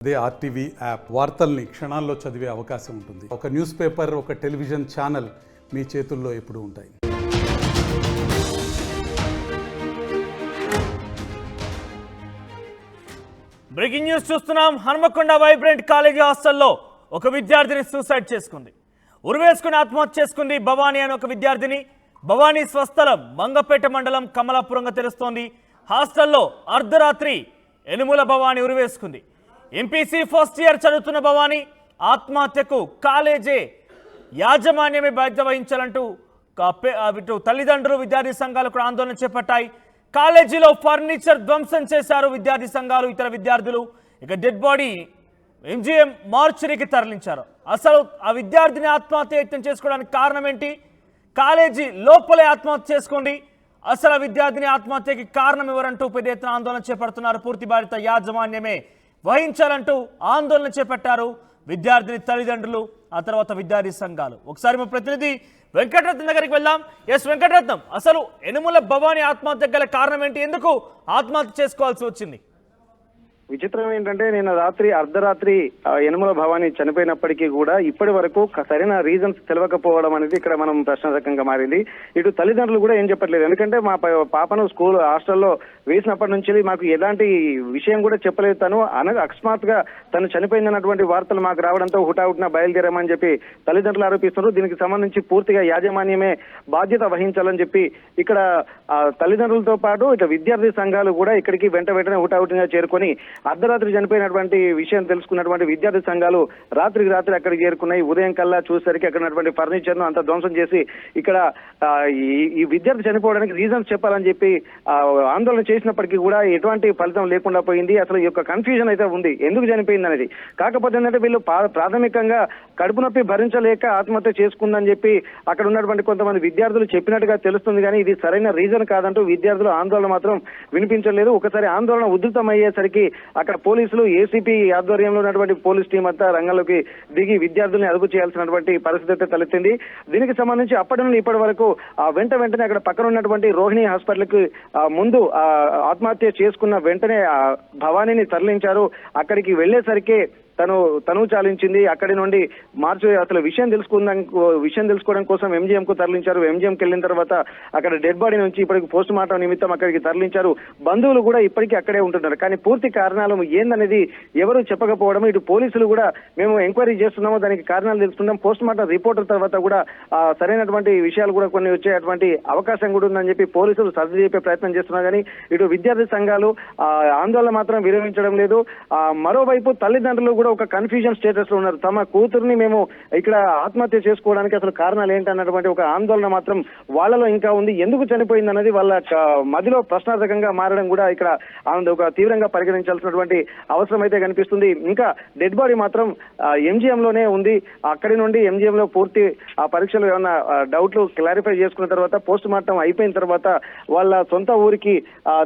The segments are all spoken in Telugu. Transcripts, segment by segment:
అదే ఆర్టీవీ యాప్ వార్తల్ని క్షణాల్లో చదివే అవకాశం ఉంటుంది. ఒక న్యూస్ పేపర్, ఒక టెలివిజన్ ఛానల్ మీ చేతుల్లో ఎప్పుడూ ఉంటాయి. బ్రేకింగ్ న్యూస్ చూస్తున్నాం. హన్మకొండ వైబ్రెంట్ కాలేజీ హాస్టల్లో ఒక విద్యార్థిని సూసైడ్ చేసుకుంది. ఉరివేసుకుని ఆత్మహత్య చేసుకుంది భవానీ అని ఒక విద్యార్థిని. భవానీ స్వస్థలం మంగపేట మండలం కమలాపురంగా తెలుస్తోంది. హాస్టల్లో అర్ధరాత్రి ఎనుముల భవానీ ఉరివేసుకుంది. ఎంపీసీ ఫస్ట్ ఇయర్ చదువుతున్న భవానీ ఆత్మహత్యకు కాలేజీ యాజమాన్యమే బాధ్యత వహించాలంటూ తల్లిదండ్రులు, విద్యార్థి సంఘాలు కూడా ఆందోళన చేపట్టాయి. కాలేజీలో ఫర్నిచర్ ధ్వంసం చేశారు విద్యార్థి సంఘాలు, ఇతర విద్యార్థులు. ఇక డెడ్ బాడీ ఎంజీఎం మార్చురీకి తరలించారు. అసలు ఆ విద్యార్థిని ఆత్మహత్య యత్నం చేసుకోవడానికి కారణం ఏంటి? కాలేజీ లోపలే ఆత్మహత్య చేసుకోండి, అసలు ఆ విద్యార్థిని ఆత్మహత్యకి కారణం ఎవరంటూ పెద్ద ఎత్తున ఆందోళన చేపడుతున్నారు. పూర్తి బాధ్యత యాజమాన్యమే వహించాలంటూ ఆందోళన చేపట్టారు విద్యార్థిని తల్లిదండ్రులు, ఆ తర్వాత విద్యార్థి సంఘాలు. ఒకసారి మా ప్రతినిధి వెంకటరత్నం దగ్గరికి వెళ్దాం. ఎస్ వెంకటరత్నం, అసలు ఎనుముల భవానీ ఆత్మహత్య గల కారణం ఏంటి? ఎందుకు ఆత్మహత్య చేసుకోవాల్సి వచ్చింది? విచిత్రం ఏంటంటే నిన్న అర్ధరాత్రి యనుమల భవానీ చనిపోయినప్పటికీ కూడా ఇప్పటి వరకు సరైన రీజన్స్ తెలియకపోవడం అనేది ఇక్కడ మనం ప్రశ్నార్థకంగా మారింది. ఇటు తల్లిదండ్రులు కూడా ఏం చెప్పట్లేదు. ఎందుకంటే మా పాపను స్కూల్ హాస్టల్లో వేసినప్పటి నుంచి మాకు ఎలాంటి విషయం కూడా చెప్పలేదు. తను అకస్మాత్తుగా తను చనిపోయిందన్నటువంటి వార్తలు మాకు రావడంతో హుటాహుటిన బయలుదేరామని చెప్పి తల్లిదండ్రులు ఆరోపిస్తున్నారు. దీనికి సంబంధించి పూర్తిగా యాజమాన్యమే బాధ్యత వహించాలని చెప్పి ఇక్కడ తల్లిదండ్రులతో పాటు ఇక విద్యార్థి సంఘాలు కూడా ఇక్కడికి వెంటనే హుటాహుటిగా చేరుకొని అర్ధరాత్రి చనిపోయినటువంటి విషయం తెలుసుకున్నటువంటి విద్యార్థి సంఘాలు రాత్రికి రాత్రి అక్కడికి చేరుకున్నాయి. ఉదయం కల్లా చూసేసరికి అక్కడ ఉన్నటువంటి ఫర్నిచర్ ను అంత ధ్వంసం చేసి ఇక్కడ ఈ విద్యార్థి చనిపోవడానికి రీజన్స్ చెప్పాలని చెప్పి ఆందోళన చేసినప్పటికీ కూడా ఎటువంటి ఫలితం లేకుండా పోయింది. అసలు ఈ యొక్క కన్ఫ్యూజన్ అయితే ఉంది ఎందుకు చనిపోయింది అనేది. కాకపోతే ఏంటంటే వీళ్ళు ప్రాథమికంగా కడుపు నొప్పి భరించలేక ఆత్మహత్య చేసుకుందని చెప్పి అక్కడ ఉన్నటువంటి కొంతమంది విద్యార్థులు చెప్పినట్టుగా తెలుస్తుంది. కానీ ఇది సరైన రీజన్ కాదంటూ విద్యార్థులు ఆందోళన మాత్రం వినిపించలేదు. ఒకసారి ఆందోళన ఉధృతమయ్యేసరికి అక్కడ పోలీసులు, ఏసీపీ ఆధ్వర్యంలో ఉన్నటువంటి పోలీస్ టీం అంతా రంగంలోకి దిగి విద్యార్థుల్ని అదుపు చేయాల్సినటువంటి పరిస్థితి అయితే తలెత్తింది. దీనికి సంబంధించి అప్పటి నుండి ఇప్పటి వరకు వెంటనే అక్కడ పక్కన ఉన్నటువంటి రోహిణి హాస్పిటల్ కి ముందు ఆత్మహత్య చేసుకున్న వెంటనే భవానీని తరలించారు. అక్కడికి వెళ్లేసరికి తను చాలించింది. అక్కడి నుండి అసలు విషయం తెలుసుకోవడం కోసం ఎంజీఎం కు తరలించారు. ఎంజీఎంకి వెళ్ళిన తర్వాత అక్కడ డెడ్ బాడీ నుంచి ఇప్పటికి పోస్ట్ మార్టం నిమిత్తం అక్కడికి తరలించారు. బంధువులు కూడా ఇప్పటికీ అక్కడే ఉంటున్నారు. కానీ పూర్తి కారణాలు ఏందనేది ఎవరు చెప్పకపోవడం, ఇటు పోలీసులు కూడా మేము ఎంక్వైరీ చేస్తున్నాము, దానికి కారణాలు తెలుసుకున్నాం, పోస్ట్ మార్టం రిపోర్ట్ తర్వాత కూడా సరైనటువంటి విషయాలు కూడా కొన్ని వచ్చేటువంటి అవకాశం కూడా ఉందని చెప్పి పోలీసులు సర్ది చెప్పే ప్రయత్నం చేస్తున్నారు. కానీ ఇటు విద్యార్థి సంఘాలు ఆందోళన మాత్రం విరమించడం లేదు. మరోవైపు తల్లిదండ్రులు కూడా ఒక కన్ఫ్యూజన్ స్టేటస్ లో ఉన్నారు. తమ కూతుర్ని మేము ఇక్కడ ఆత్మహత్య చేసుకోవడానికి అసలు కారణాలు ఏంటన్నటువంటి ఒక ఆందోళన మాత్రం వాళ్ళలో ఇంకా ఉంది. ఎందుకు చనిపోయింది అన్నది వాళ్ళ మధ్యలో ప్రశ్నార్థకంగా మారడం కూడా ఇక్కడ ఒక తీవ్రంగా పరిగణించాల్సినటువంటి అవసరం అయితే కనిపిస్తుంది. ఇంకా డెడ్ బాడీ మాత్రం ఎంజీఎం లోనే ఉంది. అక్కడి నుండి ఎంజీఎం లో పూర్తి ఆ పరీక్షలు ఏమన్నా డౌట్లు క్లారిఫై చేసుకున్న తర్వాత పోస్ట్ మార్టం అయిపోయిన తర్వాత వాళ్ళ సొంత ఊరికి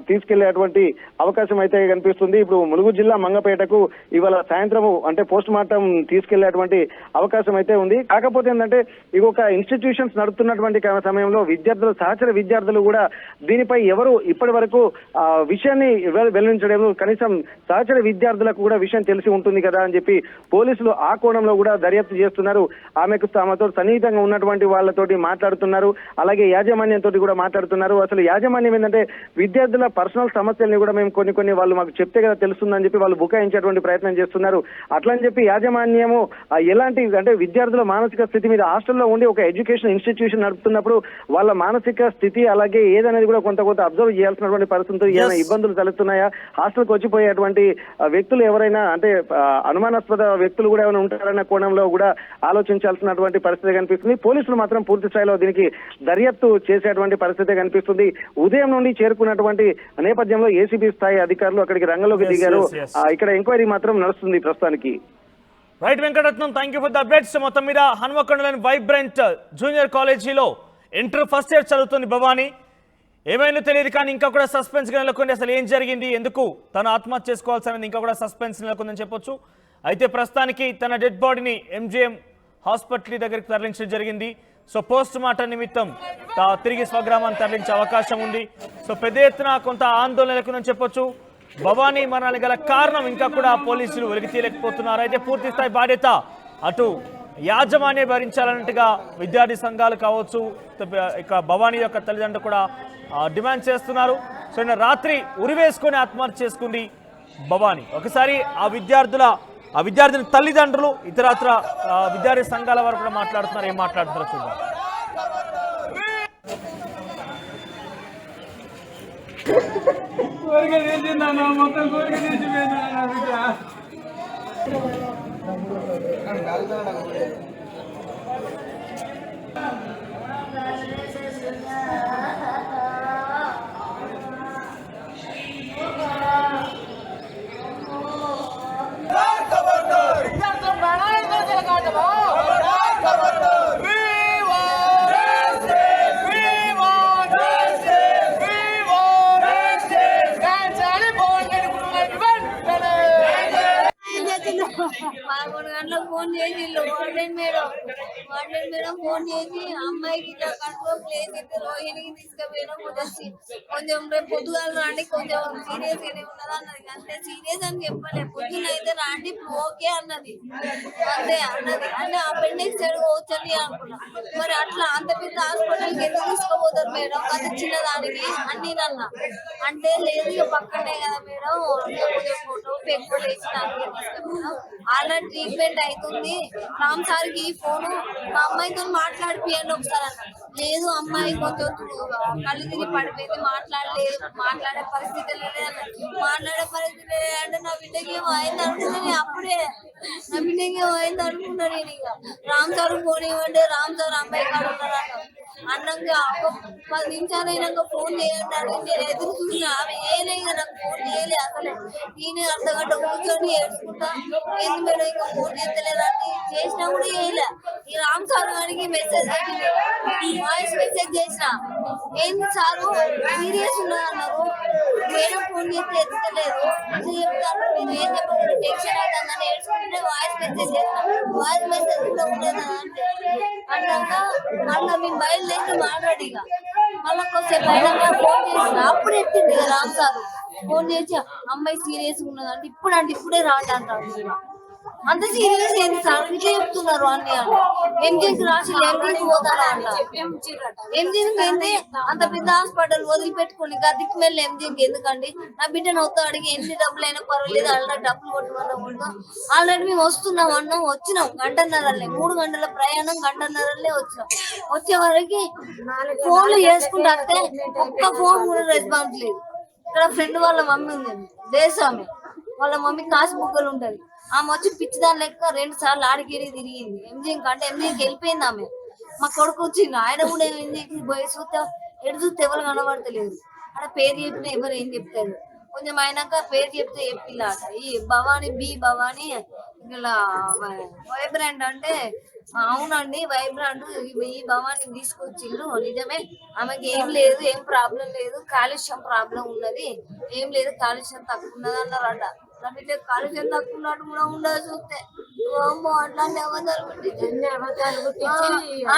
తీసుకెళ్లేటువంటి అవకాశం అయితే కనిపిస్తుంది. ఇప్పుడు ములుగు జిల్లా మంగపేటకు ఇవాళ సాయంత్రం అంటే పోస్ట్ మార్టం తీసుకెళ్లేటువంటి అవకాశం అయితే ఉంది. కాకపోతే ఏంటంటే ఇది ఒక ఇన్స్టిట్యూషన్స్ నడుపుతున్నటువంటి సమయంలో సహచర విద్యార్థులు కూడా దీనిపై ఎవరు ఇప్పటి వరకు విషయాన్ని వెల్లడించడం, కనీసం సహచర విద్యార్థులకు కూడా విషయం తెలిసి ఉంటుంది కదా అని చెప్పి పోలీసులు ఆ కోణంలో కూడా దర్యాప్తు చేస్తున్నారు. తమతో సన్నిహితంగా ఉన్నటువంటి వాళ్ళతోటి మాట్లాడుతున్నారు. అలాగే యాజమాన్యంతో కూడా మాట్లాడుతున్నారు. అసలు యాజమాన్యం ఏంటంటే విద్యార్థుల పర్సనల్ సమస్యల్ని కూడా మేము కొన్ని వాళ్ళు మాకు చెప్తే కదా తెలుస్తుందని చెప్పి వాళ్ళు బుకాయించేటువంటి ప్రయత్నం చేస్తున్నారు. అట్లని చెప్పి యాజమాన్యము ఎలాంటి అంటే విద్యార్థుల మానసిక స్థితి మీద హాస్టల్లో ఉండి ఒక ఎడ్యుకేషన్ ఇన్స్టిట్యూషన్ నడుపుతున్నప్పుడు వాళ్ళ మానసిక స్థితి అలాగే ఏదనేది కూడా కొంత అబ్జర్వ్ చేయాల్సినటువంటి పరిస్థితులు ఏమైనా ఇబ్బందులు తలెత్తున్నాయా, హాస్టల్కి వచ్చిపోయేటువంటి వ్యక్తులు ఎవరైనా అంటే అనుమానాస్పద వ్యక్తులు కూడా ఏమైనా ఉంటారన్న కోణంలో కూడా ఆలోచించాల్సినటువంటి పరిస్థితి కనిపిస్తుంది. పోలీసులు మాత్రం పూర్తి స్థాయిలో దీనికి దర్యాప్తు చేసేటువంటి పరిస్థితి కనిపిస్తుంది. ఉదయం నుండి చేరుకున్నటువంటి నేపథ్యంలో ఏసీబీ స్థాయి అధికారులు అక్కడికి రంగంలోకి దిగారు. ఇక్కడ ఎంక్వైరీ మాత్రం నడుస్తుంది ప్రస్తుతానికి. Right Venkataratnam, thank you for the updates. మొత్తం మీద హన్మకొండలోని వైబ్రెంట్ జూనియర్ కాలేజీలో ఇంటర్ ఫస్ట్ ఇయర్ చదువుతుంది భవానీ. ఏమైనా తెలియదు కానీ ఇంకా కూడా సస్పెన్స్ గా నెలకొంది. అసలు ఏం జరిగింది, ఎందుకు తను ఆత్మహత్య చేసుకోవాల్సినది ఇంకా కూడా సస్పెన్స్ నెలకొందని చెప్పొచ్చు. అయితే ప్రస్తుతానికి తన డెడ్ బాడీని ఎంజీఎం హాస్పిటల్ దగ్గరికి తరలించడం జరిగింది. సో పోస్ట్ మార్టం నిమిత్తం తిరిగి స్వగ్రామాన్ని తరలించే అవకాశం ఉంది. సో పెద్ద ఎత్తున కొంత ఆందోళన నెలకొందని చెప్పొచ్చు. భవానీ మరణానికి గల కారణం ఇంకా కూడా పోలీసులు వెలికి తీయలేకపోతున్నారు. అయితే పూర్తి స్థాయి బాధ్యత అటు యాజమాన్యం భరించాలన్నట్టుగా విద్యార్థి సంఘాలు కావచ్చు, ఇక భవానీ యొక్క తల్లిదండ్రులు కూడా డిమాండ్ చేస్తున్నారు. సో నిన్న రాత్రి ఉరివేసుకొని ఆత్మహత్య చేసుకుంది భవానీ. ఒకసారి ఆ విద్యార్థిని తల్లిదండ్రులు ఇతరత్ర విద్యార్థి సంఘాల వారు కూడా మాట్లాడుతున్నారు. ఏం మాట్లాడుతున్నారో చూద్దాం. కోరిక తీర్చిందన్న, మొత్తం కోరిక తీర్చిపోయింది నా బిడ్డ. పదకొండు గంటలకు ఫోన్ చేసి వార్డెన్ మేడం ఫోన్ చేసి అమ్మాయికి ఇట్లా కంట్రోల్ ప్లేస్ అయితే రోహిణికి తీసుకుపోయినా కొంచెం రేపు పొద్దుగాల రాండి, కొంచెం సీరియస్ గానే ఉన్నదా అన్నది. అంతే సీరియస్ అని చెప్పలే, పొద్దున అయితే రాండి ఇప్పుడు ఓకే అన్నది. అంతే అన్నది అంటే అపెండిక్స్ వచ్చని అనుకున్నా. మరి అట్లా అంత పెద్ద హాస్పిటల్కి ఎందుకు తీసుకోపోతారు మేడం అంత చిన్నదానికి అన్ని అన్నా అంటే లేదు ఇక పక్కనే కదా మేడం కొంచెం ఫోటో పెట్టుబడి ఆల్రెడీ ట్రీట్మెంట్ అవుతుంది. రామ్ సార్కి ఈ ఫోను మా అమ్మాయితో మాట్లాడిపియండి ఒకసారి అన్న. లేదు అమ్మాయి కొంచెం కళ్ళు తిరిగి పడిపోయింది, మాట్లాడే పరిస్థితి లేదన్న. మాట్లాడే పరిస్థితి లేదంటే నా బిడ్డకి ఏమో అయింది అనుకున్నా. అప్పుడే నా బిడ్డకి ఏమో అయింది అనుకున్నా నేను. ఇక రామ్ సార్ ఫోన్ ఇవ్వండి, రామ్ సార్ అమ్మాయి కాడ ఉన్నాడు అన్నాక ఒక 10 నిమిషాలు అయినాక ఫోన్ చేయండి అని నేను ఎదురు చూసిన. ఆమె ఏలే ఇక నాకు ఫోన్ చేయలే అసలే. నేను అర్ధగంట కూర్చొని ఏడ్చుకుంటా ఏంది మేడం ఇంకా ఫోన్ చేస్తలేదని చేసినా కూడా చేయలే. ఈ రామ్ సార్ గారికి మెసేజ్ వాయిస్ మెసేజ్ చేసిన, ఏంది సారు సీరియస్ ఉన్నది అన్నారు, మేడం ఫోన్ చేస్తే ఎత్తలేదు అట్లా చెప్తారు, నేను ఏం చెప్పకుండా టెన్షన్ అవుతుందని ఏడ్చుకుంటే వాయిస్ మెసేజ్ చేసిన. వాయిస్ మెసేజ్ కూడా ఉండదు అంటే అన్నాక మళ్ళీ మేము బయలుదేరి మాట్లాడిగా మళ్ళీ కొద్దిసేపు అయినాక ఫోన్ చేసిన. అప్పుడు ఎత్తింది రామ్ సార్ ఫోన్ చేసి అమ్మాయి సీరియస్ ఉన్నదంటే ఇప్పుడే రాండి అంటారు. అంత సీరియస్ ఏంటి సార్ ఇట్లా చెప్తున్నారు అన్ని అని. ఎంజీకి రాసి ఎంజీకి పోతారా అంట. ఎంజీకి ఏంటి అంత పెద్ద హాస్పిటల్ వదిలిపెట్టుకుని గదికి వెళ్ళి ఎంజీకి ఎందుకండి? నా బిడ్డ నవ్వుతా అడిగి ఎన్ని డబ్బులు అయినా పర్వాలేదు ఆల్రెడీ డబ్బులు కొట్టుకున్నా. ఆల్రెడీ మేము వస్తున్నాం అన్నాం, వచ్చినాం గంటన్నరలే, 3 గంటల ప్రయాణం గంటన్నరలే వచ్చినాం. వచ్చే వరకు ఫోన్లు చేసుకుంటా వస్తే ఒక్క ఫోన్ కూడా రెస్పాన్స్ లేదు. ఇక్కడ ఫ్రెండ్ వాళ్ళ మమ్మీ ఉంది దేశామె, వాళ్ళ మమ్మీ కాసు బుగ్గలు ఉంటది. ఆమె వచ్చి పిచ్చిదాని లెక్క 2 సార్లు ఆడికేరి తిరిగింది ఎంజీకి. అంటే ఎంజీకి వెళ్ళిపోయింది ఆమె. మా కొడుకు వచ్చింది, ఆయన కూడా ఎంజీకి పోయి చూస్తే చూస్తే ఎవరు కనబడతలేదు. అక్కడ పేరు చెప్పిన ఎవరు ఏం చెప్తారు. కొంచెం అయినాక పేరు చెప్తే చెప్పిల్లాట ఈ భవానీ భవానీ ఇలా వైబ్రాండ్ అంటే అవునండి వైబ్రాండ్ ఈ భవానీ తీసుకొచ్చిండ్రు నిజమే, ఆమెకి ఏం లేదు, ఏం ప్రాబ్లం లేదు, కాలుష్యం ప్రాబ్లం ఉన్నది, ఏం లేదు కాలుష్యం తక్కువ ఉన్నది అన్నారట. కాలుష్యం తక్కువ ఉన్నట్టు కూడా ఉండదు చూస్తే అట్లాంటి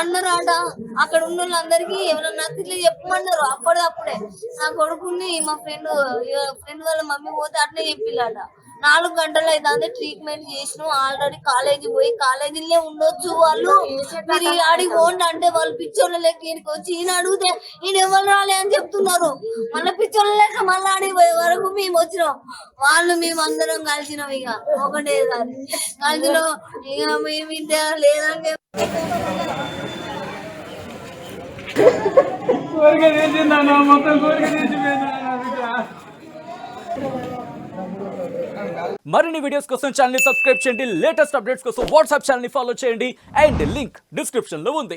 అన్నారట. అక్కడ ఉన్న వాళ్ళందరికీ ఎవరన్నా నచ్చితే చెప్పమన్నారు. అప్పుడే నా కొడుకుని మా ఫ్రెండ్ వాళ్ళ మమ్మీ పోతే అట్లే చెప్పిల్లట. 4 గంటలు అయితే ట్రీట్మెంట్ చేసినాం, ఆల్రెడీ కాలేజీ పోయి కాలేజీలే ఉండొచ్చు వాళ్ళు, మీరు ఆడికి పోండి అంటే వాళ్ళు పిచ్చోళ్ళ లెక్క ఈయనకి వచ్చి ఈయన అడిగితే ఈయన ఎవరు రాలే అని చెప్తున్నారు. మళ్ళీ పిచ్చోళ్ళ లెక్క మళ్ళీ ఆడికి పోయే వరకు మేము వచ్చినాం. మేము అందరం కలిసినాం. ఇక ఒకటేసారి కలిసినాం. ఇక మేము ఇంతే లేదంటే కోరిక తీర్చిందన్న, మొత్తం కోరిక తీర్చిపోయింది నా బిడ్డ. మరిన్ని వీడియోస్ కోసం ఛానల్ ని సబ్స్క్రైబ్ చేయండి. లేటెస్ట్ అప్డేట్స్ కోసం వాట్సాప్ ఛానల్ ని ఫాలో చేయండి. అండ్ లింక్ డిస్క్రిప్షన్ లో ఉంది.